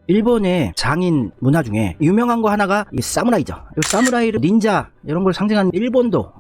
일본의 장인 문화 중에 유명한 거 하나가 이 사무라이죠. 이 사무라이를 닌자 이런 걸 상징하는 일본도.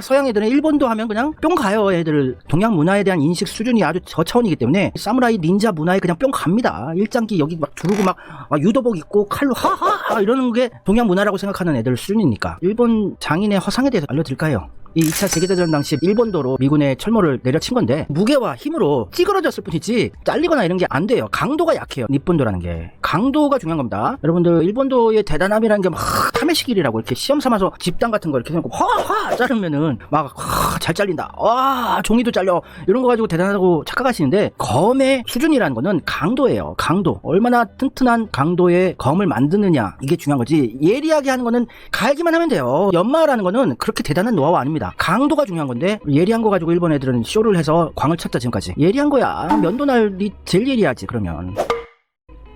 서양 애들은 일본도 하면 그냥 뿅 가요. 애들 동양 문화에 대한 인식 수준이 아주 저차원이기 때문에 사무라이 닌자 문화에 그냥 뿅 갑니다. 일장기 여기 막 두르고 막 유도복 입고 칼로 하하 이러는 게 동양 문화라고 생각하는 애들 수준이니까. 일본 장인의 허상에 대해서 알려드릴까요? 이 2차 세계대전 당시 일본도로 미군의 철모를 내려친 건데 무게와 힘으로 찌그러졌을 뿐이지 잘리거나 이런 게 안 돼요. 강도가 약해요. 닛본도라는 게. 강도가 중요한 겁니다. 여러분들 일본도의 대단함이라는 게 막 타메시길이라고 이렇게 시험 삼아서 집단 같은 거 이렇게 해놓고 화화 자르면은 막 잘 잘린다. 와 종이도 잘려. 이런 거 가지고 대단하다고 착각하시는데 검의 수준이라는 거는 강도예요. 강도. 얼마나 튼튼한 강도의 검을 만드느냐 이게 중요한 거지. 예리하게 하는 거는 갈기만 하면 돼요. 연마라는 거는 그렇게 대단한 노하우 아닙니다. 강도가 중요한 건데 예리한 거 가지고 일본 애들은 쇼를 해서 광을 쳤다 지금까지. 예리한 거야. 면도날이 제일 예리하지 그러면.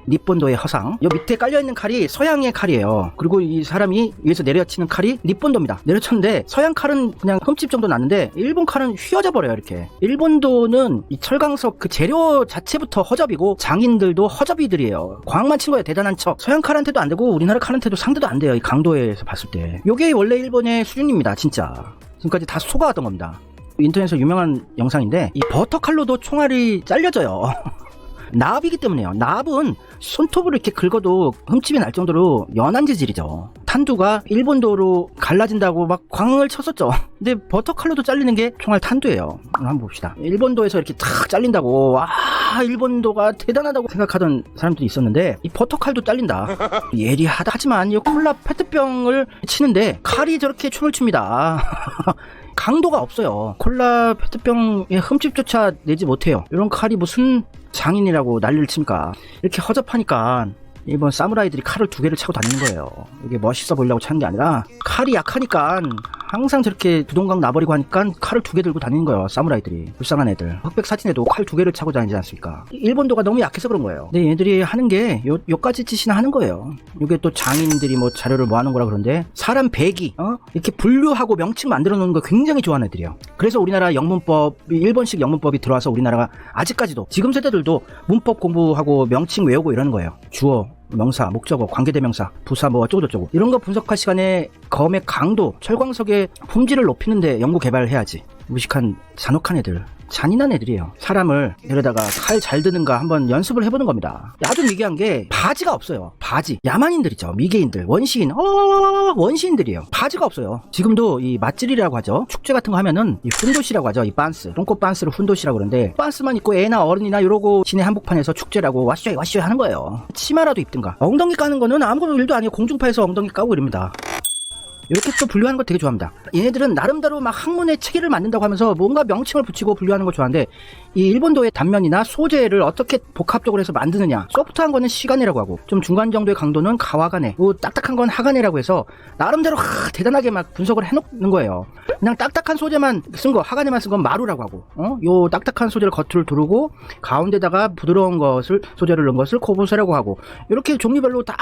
닛본도의 허상. 요 밑에 깔려있는 칼이 서양의 칼이에요. 그리고 이 사람이 위에서 내려치는 칼이 닛본도입니다. 내려쳤는데 서양 칼은 그냥 흠집 정도 났는데 일본 칼은 휘어져 버려요. 이렇게. 일본도는 이 철광석 그 재료 자체부터 허접이고 장인들도 허접이들이에요. 광만 친 거예요. 대단한 척. 서양 칼한테도 안 되고 우리나라 칼한테도 상대도 안 돼요. 이 강도에서 봤을 때. 요게 원래 일본의 수준입니다. 진짜. 지금까지 다 속아왔던 겁니다. 인터넷에서 유명한 영상인데 이 버터칼로도 총알이 잘려져요. 납이기 때문에요. 납은 손톱으로 이렇게 긁어도 흠집이 날 정도로 연한 재질이죠. 탄두가 일본도로 갈라진다고 막 광을 쳤었죠. 근데 버터칼로도 잘리는 게 총알 탄두예요. 한번 봅시다. 일본도에서 이렇게 탁 잘린다고 일본도가 대단하다고 생각하던 사람들이 있었는데 이 버터칼도 잘린다. 예리하다. 하지만 이 콜라 페트병을 치는데 칼이 저렇게 춤을 춥니다. 강도가 없어요. 콜라 페트병의 흠집조차 내지 못해요. 이런 칼이 무슨 장인이라고 난리를 칩니까? 이렇게 허접하니까 일본 사무라이들이 칼을 2개를 차고 다니는 거예요. 이게 멋있어 보이려고 차는 게 아니라 칼이 약하니까 항상 저렇게 두동강 나버리고 하니까 칼을 2개 들고 다니는 거예요. 사무라이들이. 불쌍한 애들. 흑백 사진에도 칼 2개를 차고 다니지 않습니까? 일본도가 너무 약해서 그런 거예요. 근데 얘들이 하는 게 요까지 짓이나 하는 거예요. 요게 또 장인들이 뭐 자료를 모아놓은 거라 그러는데 사람 배기 이렇게 분류하고 명칭 만들어 놓는 거 굉장히 좋아하는 애들이에요. 그래서 우리나라 영문법이 일본식 영문법이 들어와서 우리나라가 아직까지도 지금 세대들도 문법 공부하고 명칭 외우고 이러는 거예요. 주어 명사, 목적어, 관계대명사, 부사 뭐 어쩌고저쩌고 이런 거 분석할 시간에 검의 강도, 철광석의 품질을 높이는데 연구 개발해야지. 무식한 잔혹한 애들, 잔인한 애들이에요. 사람을 데려다가 칼 잘 드는가 한번 연습을 해보는 겁니다. 아주 미개한 게 바지가 없어요. 바지. 야만인들이죠. 미개인들. 원시인. 원시인들이에요. 바지가 없어요. 지금도 이 맛질이라고 하죠. 축제 같은 거 하면은 이 훈도시라고 하죠. 이 빤스. 똥꼬 빤스를 훈도시라고 그러는데 빤스만 입고 애나 어른이나 이러고 시내 한복판에서 축제라고 와쇼이 하는 거예요. 치마라도 입든가. 엉덩이 까는 거는 아무것도 일도 아니고 공중파에서 엉덩이 까고 이럽니다. 이렇게 또 분류하는 거 되게 좋아합니다. 얘네들은 나름대로 막 학문의 체계를 만든다고 하면서 뭔가 명칭을 붙이고 분류하는 거 좋아하는데 이 일본도의 단면이나 소재를 어떻게 복합적으로 해서 만드느냐. 소프트한 거는 시간이라고 하고 좀 중간 정도의 강도는 가와가네, 뭐 딱딱한 건 하가네라고 해서 나름대로 대단하게 막 분석을 해놓는 거예요. 그냥 딱딱한 소재만 쓴 거, 하가네만 쓴 건 마루라고 하고 요 딱딱한 소재를 겉을 두르고 가운데다가 부드러운 것을 소재를 넣은 것을 코보세라고 하고 이렇게 종류별로 다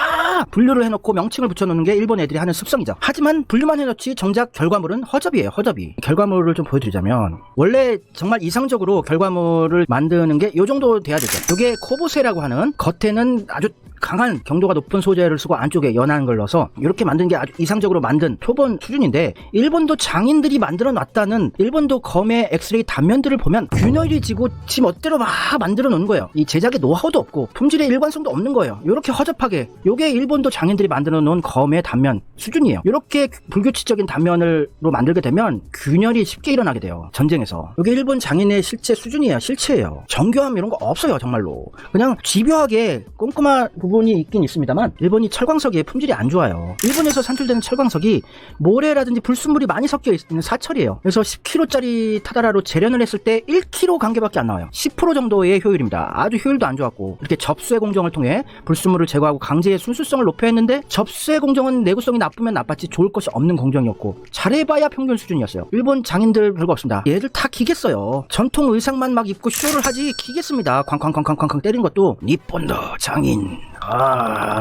분류를 해놓고 명칭을 붙여놓는 게 일본 애들이 하는 습성이죠. 하지만 분류만 해놓지 정작 결과물은 허접이에요. 허접이. 결과물을 좀 보여드리자면 원래 정말 이상적으로 결과물을 만드는 게 요 정도 돼야 되죠. 요게 코보세라고 하는 겉에는 아주 강한 경도가 높은 소재를 쓰고 안쪽에 연한 걸 넣어서 이렇게 만든 게 아주 이상적으로 만든 표본 수준인데 일본도 장인들이 만들어 놨다는 일본도 검의 엑스레이 단면들을 보면 균열이 지고 지 멋대로 막 만들어 놓은 거예요. 이 제작의 노하우도 없고 품질의 일관성도 없는 거예요. 이렇게 허접하게. 요게 일본도 장인들이 만들어 놓은 검의 단면 수준이에요. 이렇게 불규칙적인 단면으로 만들게 되면 균열이 쉽게 일어나게 돼요. 전쟁에서. 요게 일본 장인의 실체 수준이에요. 실체예요. 정교함 이런 거 없어요. 정말로. 그냥 집요하게 꼼꼼한 부분이 있긴 있습니다만 일본이 철광석의 품질이 안 좋아요. 일본에서 산출되는 철광석이 모래라든지 불순물이 많이 섞여 있는 사철이에요. 그래서 10kg짜리 타다라로 재련을 했을 때 1kg 관계밖에 안 나와요. 10% 정도의 효율입니다. 아주 효율도 안 좋았고 이렇게 접수해 공정을 통해 불순물을 제거하고 강제의 순수성을 높여야 했는데 접수해 공정은 내구성이 나쁘면 나빴지 좋을 것이 없는 공정이었고 잘해봐야 평균 수준이었어요. 일본 장인들 별거 없습니다. 얘들 다 기겠어요. 전통 의상만 막 입고 쇼를 하지 기겠습니다. 쾅쾅쾅쾅쾅 때리는 것도 닛본도 장인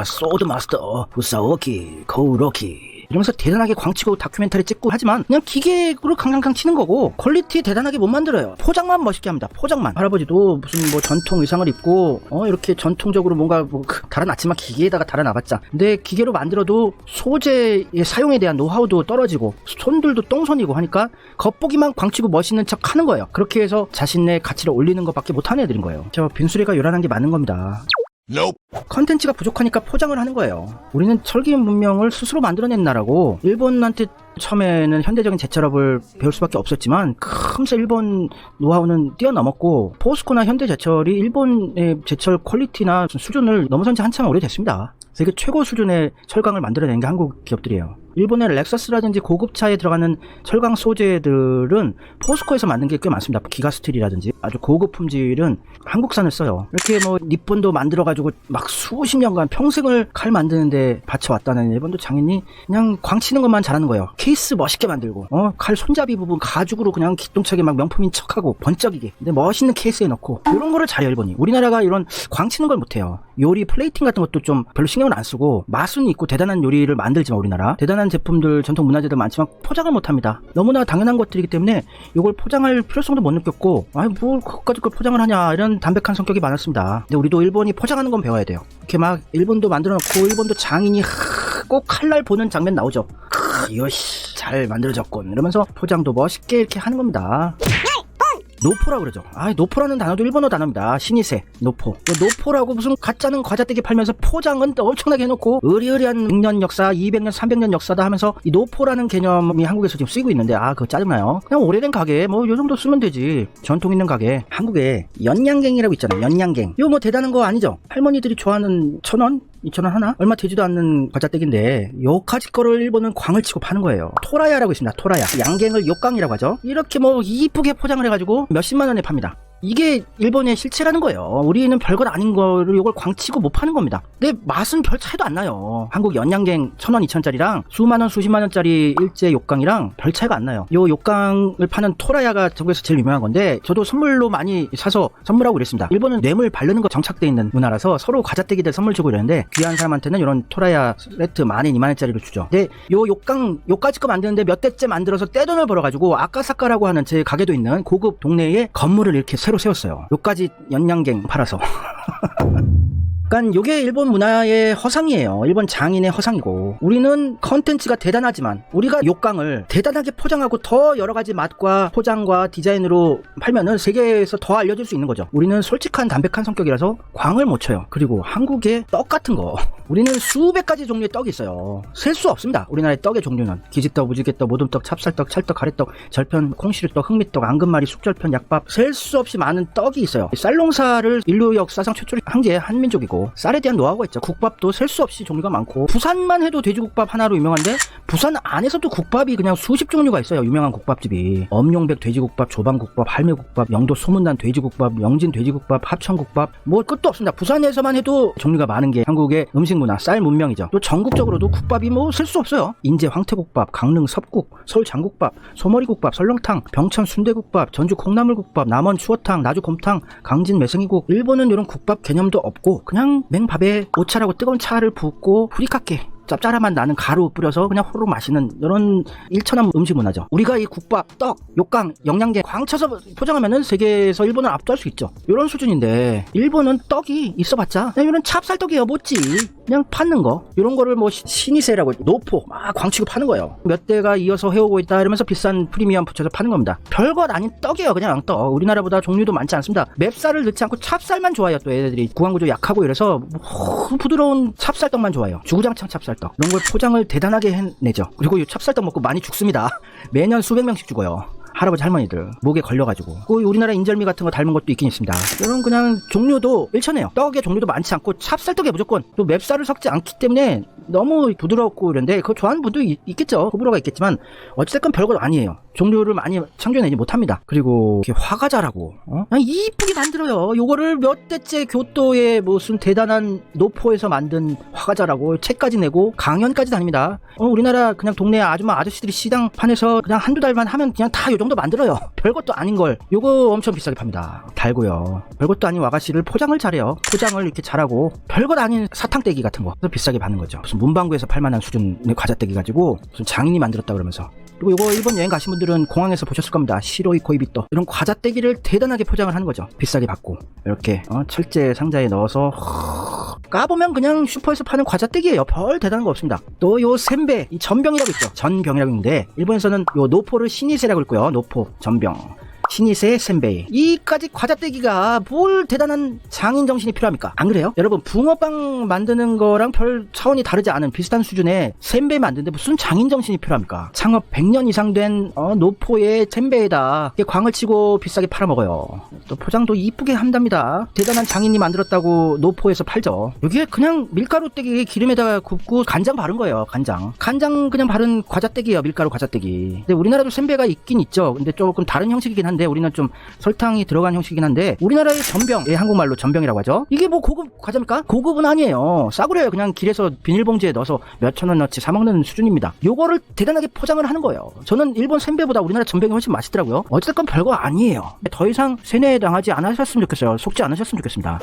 소드 마스터 부사오키 코우로키 이러면서 대단하게 광치고 다큐멘터리 찍고 하지만 그냥 기계로 강강강 치는 거고 퀄리티 대단하게 못 만들어요. 포장만 멋있게 합니다. 포장만. 할아버지도 무슨 뭐 전통 의상을 입고 이렇게 전통적으로 뭔가 뭐 달아놨지만 기계에다가 달아놔봤자 근데 기계로 만들어도 소재의 사용에 대한 노하우도 떨어지고 손들도 똥손이고 하니까 겉보기만 광치고 멋있는 척 하는 거예요. 그렇게 해서 자신의 가치를 올리는 것밖에 못하는 애들인 거예요. 저 빈수레가 요란한 게 맞는 겁니다. Nope. 컨텐츠가 부족하니까 포장을 하는 거예요. 우리는 철기 문명을 스스로 만들어낸 나라고 일본한테 처음에는 현대적인 제철업을 배울 수밖에 없었지만 금세 일본 노하우는 뛰어넘었고 포스코나 현대제철이 일본의 제철 퀄리티나 수준을 넘어선 지 한참 오래됐습니다. 세계 최고 수준의 철강을 만들어낸 게 한국 기업들이에요. 일본의 렉서스라든지 고급차에 들어가는 철강 소재들은 포스코에서 만든 게 꽤 많습니다. 기가스틸이라든지 아주 고급 품질은 한국산을 써요. 이렇게 뭐 니폰도 만들어가지고 막 수십 년간 평생을 칼 만드는데 바쳐왔다는 일본도 장인이 그냥 광치는 것만 잘하는 거예요. 케이스 멋있게 만들고 칼 손잡이 부분 가죽으로 그냥 기똥차게 막 명품인 척하고 번쩍이게 근데 멋있는 케이스에 넣고 이런 거를 잘해요 일본이. 우리나라가 이런 광치는 걸 못해요. 요리 플레이팅 같은 것도 좀 별로 신경을 안 쓰고 맛은 있고 대단한 요리를 만들지만 우리나라 대단한 제품들 전통 문화재들 많지만 포장을 못합니다. 너무나 당연한 것들이기 때문에 이걸 포장할 필요성도 못 느꼈고 뭘 그것까지 그걸 포장을 하냐 이런 담백한 성격이 많았습니다. 근데 우리도 일본이 포장하는 건 배워야 돼요. 이렇게 막 일본도 만들어 놓고 일본도 장인이 꼭 칼날 보는 장면 나오죠. 이거씨 잘 만들어졌군 이러면서 포장도 멋있게 이렇게 하는 겁니다. 노포라고 그러죠. 노포라는 단어도 일본어 단어입니다. 신이세, 노포. 노포라고 무슨 가짜는 과자떼기 팔면서 포장은 엄청나게 해놓고 의리의리한 100년 역사, 200년, 300년 역사다 하면서 이 노포라는 개념이 한국에서 지금 쓰이고 있는데 그거 짜증나요. 그냥 오래된 가게 뭐 요 정도 쓰면 되지. 전통 있는 가게. 한국에 연양갱이라고 있잖아요. 연양갱. 이거 뭐 대단한 거 아니죠. 할머니들이 좋아하는 1,000원? 2,000원 하나? 얼마 되지도 않는 과자떼기인데 요까지 거를 일본은 광을 치고 파는 거예요. 토라야라고 있습니다. 토라야. 양갱을 요깡이라고 하죠. 이렇게 뭐 이쁘게 포장을 해가지고 몇십만 원에 팝니다. 이게 일본의 실체라는 거예요. 우리는 별것 아닌 거를 이걸 광치고 못 파는 겁니다. 근데 맛은 별 차이도 안 나요. 한국 연양갱 1,000원, 2,000원짜리랑 수만원, 수십만원짜리 일제 욕강이랑 별 차이가 안 나요. 요 욕강을 파는 토라야가 전국에서 제일 유명한 건데 저도 선물로 많이 사서 선물하고 그랬습니다. 일본은 뇌물 바르는 거 정착돼 있는 문화라서 서로 과자떼기들 선물 주고 이러는데 귀한 사람한테는 이런 토라야 세트 10,000원, 20,000원짜리로 주죠. 근데 요 욕강 요까지 거 만드는데 몇 대째 만들어서 떼돈을 벌어가지고 아까사카라고 하는 제 가게도 있는 고급 동네에 건물을 이렇게 새로 세웠어요. 요까지 연양갱 팔아서. 그러니까 요게 일본 문화의 허상이에요. 일본 장인의 허상이고 우리는 컨텐츠가 대단하지만 우리가 욕강을 대단하게 포장하고 더 여러가지 맛과 포장과 디자인으로 팔면은 세계에서 더 알려질 수 있는 거죠. 우리는 솔직한 담백한 성격이라서 광을 못 쳐요. 그리고 한국의 떡 같은 거 우리는 수백 가지 종류의 떡이 있어요. 셀 수 없습니다. 우리나라의 떡의 종류는 기지떡, 무지개떡, 모둠떡, 찹쌀떡, 찰떡, 가래떡, 절편, 콩시루떡, 흑미떡, 앙금말이, 숙절편, 약밥 셀 수 없이 많은 떡이 있어요. 쌀농사를 인류 역사상 최초로 한 게 한민족이고 쌀에 대한 노하우가 있죠. 국밥도 셀 수 없이 종류가 많고 부산만 해도 돼지국밥 하나로 유명한데 부산 안에서도 국밥이 그냥 수십 종류가 있어요. 유명한 국밥집이 엄룡백 돼지국밥, 조방국밥, 할매국밥, 영도 소문난 돼지국밥, 영진 돼지국밥, 합천국밥 뭐 끝도 없습니다. 부산에서만 해도 종류가 많은 게 한국의 음식 문화, 쌀 문명이죠. 또 전국적으로도 국밥이 뭐 셀 수 없어요. 인제 황태국밥, 강릉 섭국, 서울 장국밥, 소머리국밥, 설렁탕, 병천 순대국밥, 전주 콩나물국밥, 남원 추어탕, 나주 곰탕, 강진 매생이국. 일본은 이런 국밥 개념도 없고 그냥 맹밥에 오차라고 뜨거운 차를 붓고 후리카케 짭짤함만 나는 가루 뿌려서 그냥 호로록 마시는 이런 일천한 음식 문화죠. 우리가 이 국밥, 떡, 욕강, 영양갱 광쳐서 포장하면은 세계에서 일본을 압도할 수 있죠. 이런 수준인데 일본은 떡이 있어봤자 그냥 이런 찹쌀떡이에요. 뭐지 그냥 파는 거 이런 거를 뭐 신이세라고 노포 막 광치고 파는 거예요. 몇 대가 이어서 해오고 있다 이러면서 비싼 프리미엄 붙여서 파는 겁니다. 별것 아닌 떡이에요. 그냥 떡. 우리나라보다 종류도 많지 않습니다. 맵쌀을 넣지 않고 찹쌀만 좋아해요. 또 애들이 구강구조 약하고 이래서 부드러운 찹쌀떡만 좋아해요. 주구장창 찹쌀 이런 걸 포장을 대단하게 해내죠. 그리고 이 찹쌀떡 먹고 많이 죽습니다. 매년 수백 명씩 죽어요. 할아버지 할머니들 목에 걸려가지고. 우리나라 인절미 같은 거 닮은 것도 있긴 있습니다. 이런 그냥 종류도 일천해요. 떡의 종류도 많지 않고 찹쌀떡에 무조건 또 맵쌀을 섞지 않기 때문에 너무 부드럽고 이런데 그거 좋아하는 분도 있겠죠. 호불호가 있겠지만 어찌됐건 별것 아니에요. 종류를 많이 창조해내지 못합니다. 그리고 이렇게 화과자라고 그냥 이쁘게 만들어요. 요거를 몇 대째 교토의 무슨 대단한 노포에서 만든 화과자라고 책까지 내고 강연까지 다닙니다. 우리나라 그냥 동네 아줌마 아저씨들이 시장판에서 그냥 한두 달만 하면 그냥 다 요 정도 만들어요. 별것도 아닌 걸. 요거 엄청 비싸게 팝니다. 달고요. 별것도 아닌 와가씨를 포장을 잘해요. 포장을 이렇게 잘하고 별것 아닌 사탕떼기 같은 거 그래서 비싸게 파는 거죠. 무슨 문방구에서 팔만한 수준의 과자떼기 가지고 무슨 장인이 만들었다 그러면서. 그리고 요거 일본 여행 가신 분들은 공항에서 보셨을 겁니다. 시로이 코이비또 이런 과자떼기를 대단하게 포장을 하는 거죠. 비싸게 받고 이렇게 철제 상자에 넣어서 까보면 그냥 슈퍼에서 파는 과자떼기예요. 별 대단한 거 없습니다. 또 요 셈베, 이 전병이라고 있죠. 전병이라고 있는데 일본에서는 요 노포를 시니세라고 읽고요. 노포, 전병. 시니세 센베이 이까지 과자떼기가 뭘 대단한 장인 정신이 필요합니까? 안 그래요? 여러분 붕어빵 만드는 거랑 별 차원이 다르지 않은 비슷한 수준의 센베이 만드는데 무슨 장인 정신이 필요합니까? 창업 100년 이상 된 노포의 센베이에다 광을 치고 비싸게 팔아먹어요. 또 포장도 이쁘게 한답니다. 대단한 장인이 만들었다고 노포에서 팔죠. 여기에 그냥 밀가루 떼기 기름에다가 굽고 간장 바른 거예요. 간장 그냥 바른 과자떼기예요. 밀가루 과자떼기. 근데 우리나라도 센베이가 있긴 있죠. 근데 조금 다른 형식이긴 한데 우리는 좀 설탕이 들어간 형식이긴 한데 우리나라의 전병, 한국말로 전병이라고 하죠. 이게 뭐 고급 과자입니까? 고급은 아니에요. 싸구려요. 그냥 길에서 비닐봉지에 넣어서 몇천 원어치 사먹는 수준입니다. 요거를 대단하게 포장을 하는 거예요. 저는 일본 센베보다 우리나라 전병이 훨씬 맛있더라고요. 어쨌든 별거 아니에요. 더 이상 세뇌당하지 않으셨으면 좋겠어요. 속지 않으셨으면 좋겠습니다.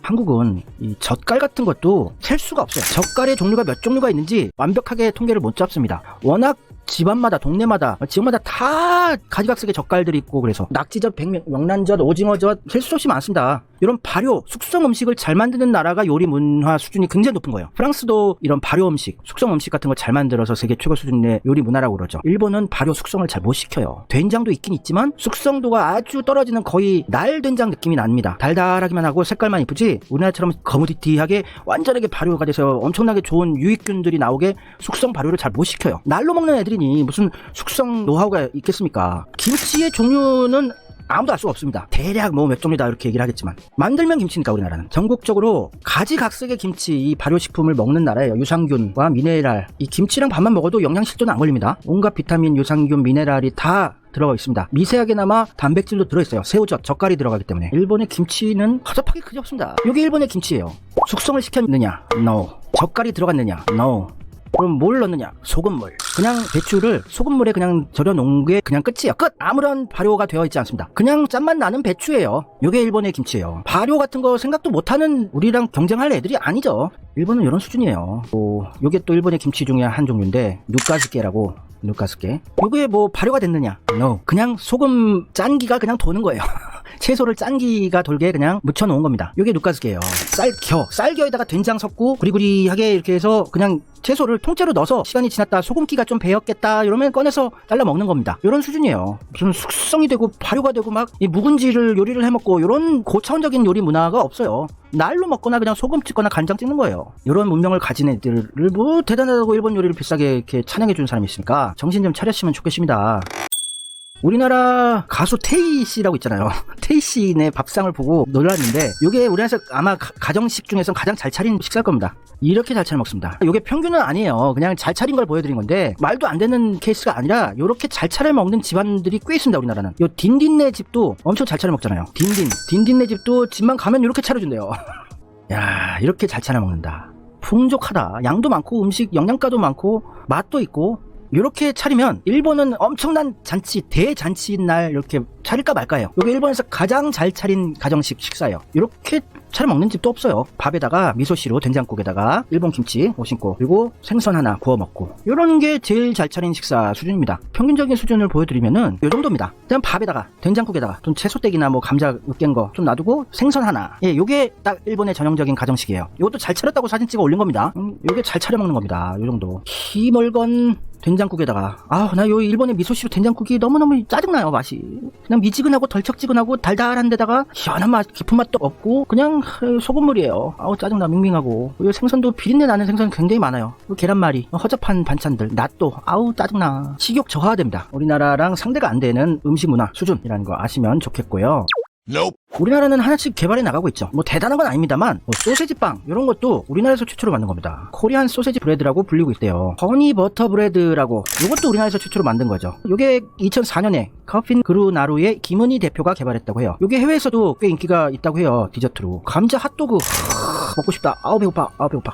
한국은 이 젓갈 같은 것도 셀 수가 없어요. 젓갈의 종류가 몇 종류가 있는지 완벽하게 통계를 못 잡습니다. 워낙 집안마다 동네마다 지역마다 다 가지각색의 젓갈들이 있고 그래서 낙지젓, 명란젓, 오징어젓 셀 수 없이 많습니다. 이런 발효, 숙성 음식을 잘 만드는 나라가 요리 문화 수준이 굉장히 높은 거예요. 프랑스도 이런 발효 음식, 숙성 음식 같은 거 잘 만들어서 세계 최고 수준의 요리 문화라고 그러죠. 일본은 발효, 숙성을 잘 못 시켜요. 된장도 있긴 있지만 숙성도가 아주 떨어지는 거의 날된장 느낌이 납니다. 달달하기만 하고 색깔만 이쁘지 우리나라처럼 거무디티하게 완전하게 발효가 돼서 엄청나게 좋은 유익균들이 나오게 숙성 발효를 잘 못 시켜요. 날로 먹는 애들이니 무슨 숙성 노하우가 있겠습니까? 김치의 종류는 아무도 알 수가 없습니다. 대략 뭐 몇 종류다 이렇게 얘기를 하겠지만 만들면 김치니까 우리나라는 전국적으로 가지각색의 김치 이 발효식품을 먹는 나라예요. 유산균과 미네랄 이 김치랑 밥만 먹어도 영양실조는 안 걸립니다. 온갖 비타민, 유산균, 미네랄이 다 들어가 있습니다. 미세하게나마 단백질도 들어있어요. 새우젓, 젓갈이 들어가기 때문에 일본의 김치는 허접하게 크게 없습니다. 이게 일본의 김치예요. 숙성을 시켰느냐? No. 젓갈이 들어갔느냐? No. 그럼 뭘 넣느냐? 소금물. 그냥 배추를 소금물에 그냥 절여 놓은 게 그냥 끝이에요. 끝! 아무런 발효가 되어 있지 않습니다. 그냥 짠맛 나는 배추예요. 요게 일본의 김치예요. 발효 같은 거 생각도 못하는 우리랑 경쟁할 애들이 아니죠. 일본은 이런 수준이에요. 요게 또 일본의 김치 중에 한 종류인데 누까스케라고. 요게 뭐 발효가 됐느냐? No. 그냥 소금 짠기가 그냥 도는 거예요. 채소를 짠기가 돌게 그냥 묻혀놓은 겁니다. 요게 누까스케예요. 쌀겨에다가 된장 섞고 구리구리하게 이렇게 해서 그냥 채소를 통째로 넣어서 시간이 지났다 소금기가 좀 배었겠다 이러면 꺼내서 잘라 먹는 겁니다. 요런 수준이에요. 무슨 숙성이 되고 발효가 되고 막 이 묵은지를 요리를 해먹고 요런 고차원적인 요리 문화가 없어요. 날로 먹거나 그냥 소금 찍거나 간장 찍는 거예요. 이런 문명을 가진 애들을 뭐 대단하다고 일본 요리를 비싸게 이렇게 찬양해 주는 사람이 있습니까? 정신 좀 차렸으면 좋겠습니다. 우리나라 가수 태희 씨라고 있잖아요. 태희 씨네 밥상을 보고 놀랐는데 요게 우리나라에서 아마 가정식 중에서 가장 잘 차린 식사일 겁니다. 이렇게 잘 차려 먹습니다. 요게 평균은 아니에요. 그냥 잘 차린 걸 보여드린 건데 말도 안 되는 케이스가 아니라 요렇게 잘 차려 먹는 집안들이 꽤 있습니다. 우리나라는. 요 딘딘네 집도 엄청 잘 차려 먹잖아요. 딘딘네 집도 집만 가면 요렇게 차려준대요. 야, 이렇게 잘 차려 먹는다. 풍족하다. 양도 많고 음식 영양가도 많고 맛도 있고 이렇게 차리면 일본은 엄청난 잔치, 대잔치인 날 이렇게 차릴까 말까요. 이게 일본에서 가장 잘 차린 가정식 식사예요. 이렇게 차려 먹는 집도 없어요. 밥에다가 미소시루 된장국에다가 일본 김치 오신고 그리고 생선 하나 구워 먹고 이런 게 제일 잘 차린 식사 수준입니다. 평균적인 수준을 보여드리면은 이 정도입니다. 그냥 밥에다가 된장국에다가 좀 채소떼기나 뭐 감자 으깬 거 좀 놔두고 생선 하나. 예, 요게 딱 일본의 전형적인 가정식이에요. 이것도 잘 차렸다고 사진 찍어 올린 겁니다. 요게 잘 차려 먹는 겁니다. 요 정도. 희멀건 된장국에다가 나 요 일본의 미소시루 된장국이 너무너무 짜증나요. 맛이 그냥 미지근하고 덜쩍지근하고 달달한 데다가 시원한 맛 깊은 맛도 없고 그냥 소금물이에요. 짜증나. 밍밍하고 요 생선도 비린내 나는 생선 굉장히 많아요. 계란말이 허접한 반찬들 낫또 짜증나. 식욕 저하됩니다. 우리나라랑 상대가 안 되는 음식 문화 수준이라는 거 아시면 좋겠고요. Nope. 우리나라는 하나씩 개발해 나가고 있죠. 뭐 대단한 건 아닙니다만 소세지빵 이런 것도 우리나라에서 최초로 만든 겁니다. 코리안 소세지 브레드라고 불리고 있대요. 허니 버터 브레드라고 이것도 우리나라에서 최초로 만든 거죠. 요게 2004년에 커핀 그루나루의 김은희 대표가 개발했다고 해요. 요게 해외에서도 꽤 인기가 있다고 해요. 디저트로. 감자 핫도그 먹고 싶다. 배고파.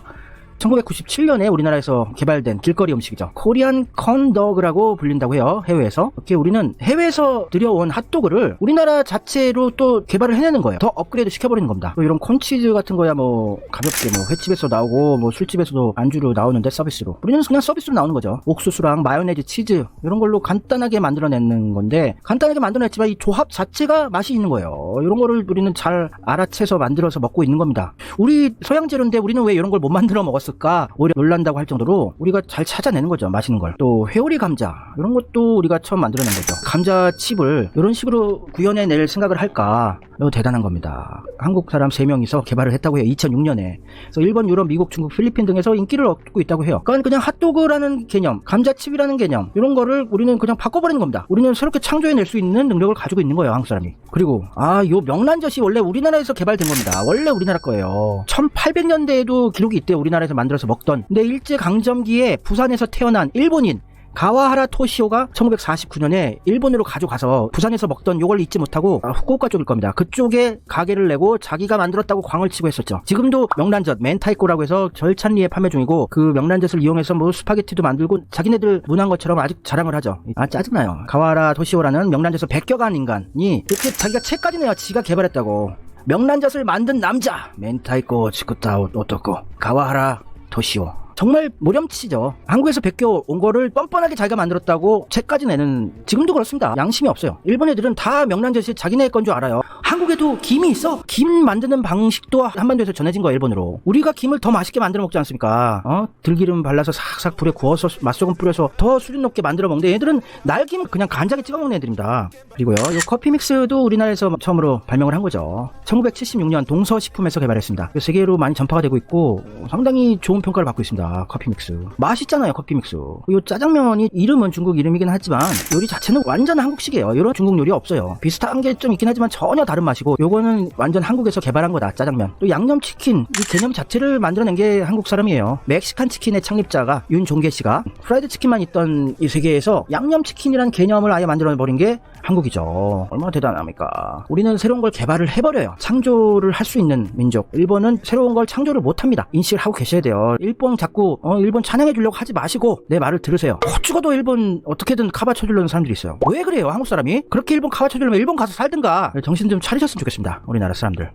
1997년에 우리나라에서 개발된 길거리 음식이죠. 코리안 컨더그라고 불린다고 해요. 해외에서. 이렇게 우리는 해외에서 들여온 핫도그를 우리나라 자체로 또 개발을 해내는 거예요. 더 업그레이드 시켜버리는 겁니다. 또 이런 콘치즈 같은 거야 뭐 가볍게 뭐 횟집에서 나오고 뭐 술집에서도 안주로 나오는데 서비스로. 우리는 그냥 서비스로 나오는 거죠. 옥수수랑 마요네즈, 치즈 이런 걸로 간단하게 만들어내는 건데 간단하게 만들어냈지만 이 조합 자체가 맛이 있는 거예요. 이런 거를 우리는 잘 알아채서 만들어서 먹고 있는 겁니다. 우리 서양 재료인데 우리는 왜 이런 걸 못 만들어 먹었을까? 오히려 놀란다고 할 정도로 우리가 잘 찾아내는 거죠. 맛있는 걸. 또 회오리 감자 이런 것도 우리가 처음 만들어낸 거죠. 감자 칩을 이런 식으로 구현해낼 생각을 할까? 이거 대단한 겁니다. 한국 사람 3명이서 개발을 했다고 해요. 2006년에. 그래서 일본, 유럽, 미국, 중국, 필리핀 등에서 인기를 얻고 있다고 해요. 그러니까 그냥 핫도그라는 개념, 감자칩이라는 개념 이런 거를 우리는 그냥 바꿔버리는 겁니다. 우리는 새롭게 창조해낼 수 있는 능력을 가지고 있는 거예요. 한국 사람이. 그리고 요 명란젓이 원래 우리나라에서 개발된 겁니다. 원래 우리나라 거예요. 1800년대에도 기록이 있대요. 우리나라에서 만들어서 먹던. 근데 일제강점기에 부산에서 태어난 일본인 가와하라 토시오가 1949년에 일본으로 가져가서 부산에서 먹던 요걸 잊지 못하고 후쿠오카 쪽일 겁니다. 그쪽에 가게를 내고 자기가 만들었다고 광을 치고 했었죠. 지금도 명란젓 멘타이코라고 해서 절찬리에 판매 중이고 그 명란젓을 이용해서 뭐 스파게티도 만들고 자기네들 문화인 것처럼 아직 자랑을 하죠. 짜증나요. 가와하라 토시오라는 명란젓을 베껴간 인간이 이렇게 자기가 책까지 내요. 지가 개발했다고. 명란젓을 만든 남자 멘타이코 치쿠타 오토코 가와하라 토시오. 정말 모렴치죠. 한국에서 베껴온 거를 뻔뻔하게 자기가 만들었다고 책까지 내는 지금도 그렇습니다. 양심이 없어요. 일본 애들은 다 명란젓이 자기네 건 줄 알아요. 한국에도 김이 있어. 김 만드는 방식도 한반도에서 전해진 거예요. 일본으로. 우리가 김을 더 맛있게 만들어 먹지 않습니까? 들기름 발라서 싹싹 불에 구워서 맛소금 뿌려서 더 수준 높게 만들어 먹는데 얘들은 날김 그냥 간장에 찍어 먹는 애들입니다. 그리고요. 이 커피 믹스도 우리나라에서 처음으로 발명을 한 거죠. 1976년 동서식품에서 개발했습니다. 세계로 많이 전파가 되고 있고 상당히 좋은 평가를 받고 있습니다. 커피 믹스 맛있잖아요. 커피 믹스. 이 짜장면이 이름은 중국 이름이긴 하지만 요리 자체는 완전 한국식이에요. 이런 중국 요리 없어요. 비슷한 게 좀 있긴 하지만 전혀 다른 맛이고 요거는 완전 한국에서 개발한 거다. 짜장면. 또 양념치킨 이 개념 자체를 만들어낸 게 한국 사람이에요. 멕시칸 치킨의 창립자가 윤종계 씨가 프라이드 치킨만 있던 이 세계에서 양념치킨이란 개념을 아예 만들어버린 게 한국이죠. 얼마나 대단합니까? 우리는 새로운 걸 개발을 해버려요. 창조를 할 수 있는 민족. 일본은 새로운 걸 창조를 못합니다. 인식을 하고 계셔야 돼요. 일본 자꾸 일본 찬양해 주려고 하지 마시고 내 말을 들으세요. 죽어도 일본 어떻게든 카바 쳐주려는 사람들이 있어요. 왜 그래요? 한국 사람이? 그렇게 일본 카바 쳐주려면 일본 가서 살든가. 정신 좀 차리셨으면 좋겠습니다. 우리나라 사람들.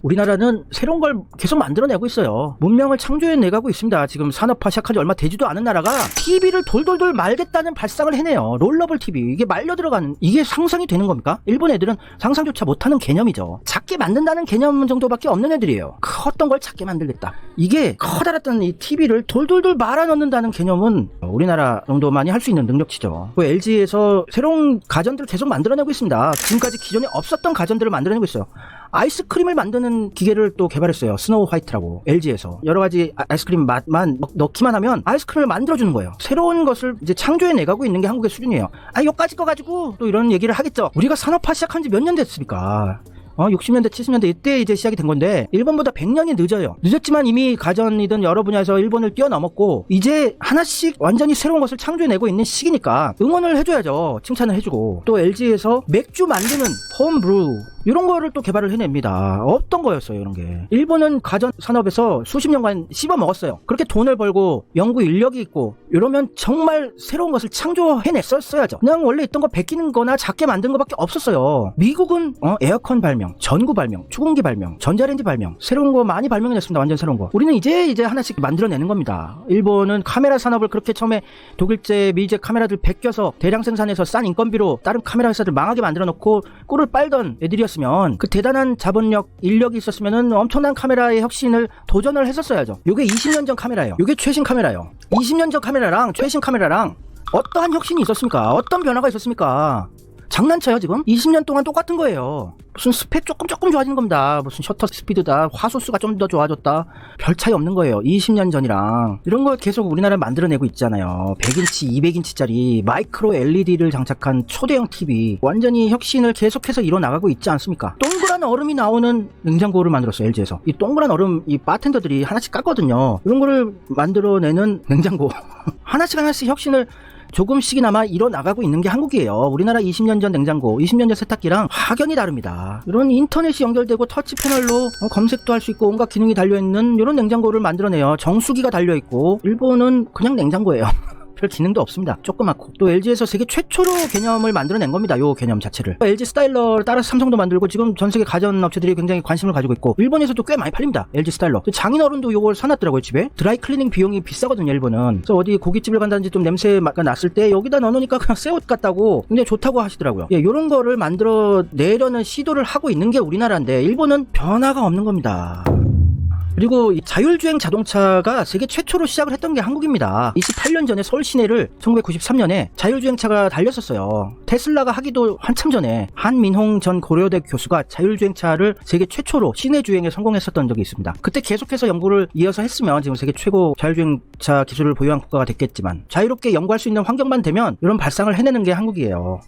우리나라는 새로운 걸 계속 만들어내고 있어요. 문명을 창조해내가고 있습니다. 지금 산업화 시작한 지 얼마 되지도 않은 나라가 TV를 돌돌돌 말겠다는 발상을 해내요. 롤러블 TV. 이게 말려 들어가는 이게 상상이 되는 겁니까? 일본 애들은 상상조차 못하는 개념이죠. 작게 만든다는 개념 정도밖에 없는 애들이에요. 컸던 걸 작게 만들겠다. 이게 커다랐던 이 TV를 돌돌돌 말아 넣는다는 개념은 우리나라 정도만이 할 수 있는 능력치죠. 그 LG에서 새로운 가전들을 계속 만들어내고 있습니다. 지금까지 기존에 없었던 가전들을 만들어내고 있어요. 아이스크림을 만드는 기계를 또 개발했어요. 스노우 화이트라고 LG에서 여러가지 아이스크림 맛만 넣기만 하면 아이스크림을 만들어주는 거예요. 새로운 것을 이제 창조해내가고 있는 게 한국의 수준이에요. 요까지 거 가지고 또 이런 얘기를 하겠죠. 우리가 산업화 시작한 지 몇 년 됐습니까? 60년대 70년대 이때 이제 시작이 된 건데 일본보다 100년이 늦어요. 늦었지만 이미 가전이든 여러 분야에서 일본을 뛰어넘었고 이제 하나씩 완전히 새로운 것을 창조해내고 있는 시기니까 응원을 해줘야죠. 칭찬을 해주고. 또 LG에서 맥주 만드는 홈브루 이런 거를 또 개발을 해냅니다. 없던 거였어요. 이런 게. 일본은 가전 산업에서 수십 년간 씹어 먹었어요. 그렇게 돈을 벌고 연구 인력이 있고 이러면 정말 새로운 것을 창조해냈었어야죠. 그냥 원래 있던 거 베끼는 거나 작게 만든 거밖에 없었어요. 미국은 에어컨 발명, 전구 발명, 추궁기 발명, 전자레인지 발명 새로운 거 많이 발명해냈습니다. 완전 새로운 거. 우리는 이제 하나씩 만들어내는 겁니다. 일본은 카메라 산업을 그렇게 처음에 독일제, 미제 카메라들 베껴서 대량 생산해서 싼 인건비로 다른 카메라 회사들 망하게 만들어놓고 꿀을 빨던 애들이었으면 그 대단한 자본력, 인력이 있었으면 엄청난 카메라의 혁신을 도전을 했었어야죠. 요게 20년 전 카메라예요. 요게 최신 카메라예요. 20년 전 카메라랑 최신 카메라랑 어떠한 혁신이 있었습니까? 어떤 변화가 있었습니까? 장난쳐요 지금? 20년 동안 똑같은 거예요. 무슨 스펙 조금 좋아진 겁니다. 무슨 셔터 스피드다, 화소수가 좀 더 좋아졌다. 별 차이 없는 거예요. 20년 전이랑. 이런 걸 계속 우리나라에 만들어내고 있잖아요. 100인치, 200인치짜리 마이크로 LED를 장착한 초대형 TV. 완전히 혁신을 계속해서 이뤄나가고 있지 않습니까? 동그란 얼음이 나오는 냉장고를 만들었어요. LG에서. 이 동그란 얼음 이 바텐더들이 하나씩 깠거든요. 이런 거를 만들어내는 냉장고. 하나씩 혁신을 조금씩이나마 일어나가고 있는 게 한국이에요. 우리나라 20년 전 냉장고, 20년 전 세탁기랑 확연히 다릅니다. 이런 인터넷이 연결되고 터치 패널로 검색도 할 수 있고 온갖 기능이 달려있는 이런 냉장고를 만들어내요. 정수기가 달려있고, 일본은 그냥 냉장고예요. 별 기능도 없습니다. 조그맣고. 또 LG에서 세계 최초로 개념을 만들어낸 겁니다. 요 개념 자체를. LG 스타일러를 따라서 삼성도 만들고 지금 전 세계 가전업체들이 굉장히 관심을 가지고 있고 일본에서도 꽤 많이 팔립니다. LG 스타일러. 장인어른도 요걸 사놨더라고요, 집에. 드라이 클리닝 비용이 비싸거든요, 일본은. 그래서 어디 고깃집을 간다든지 좀 냄새가 났을 때 여기다 넣어놓으니까 그냥 새 옷 같다고 굉장히 좋다고 하시더라고요. 예, 요런 거를 만들어내려는 시도를 하고 있는 게 우리나라인데 일본은 변화가 없는 겁니다. 그리고 이 자율주행 자동차가 세계 최초로 시작을 했던 게 한국입니다. 28년 전에 서울 시내를 1993년에 자율주행차가 달렸었어요. 테슬라가 하기도 한참 전에 한민홍 전 고려대 교수가 자율주행차를 세계 최초로 시내 주행에 성공했었던 적이 있습니다. 그때 계속해서 연구를 이어서 했으면 지금 세계 최고 자율주행차 기술을 보유한 국가가 됐겠지만 자유롭게 연구할 수 있는 환경만 되면 이런 발상을 해내는 게 한국이에요.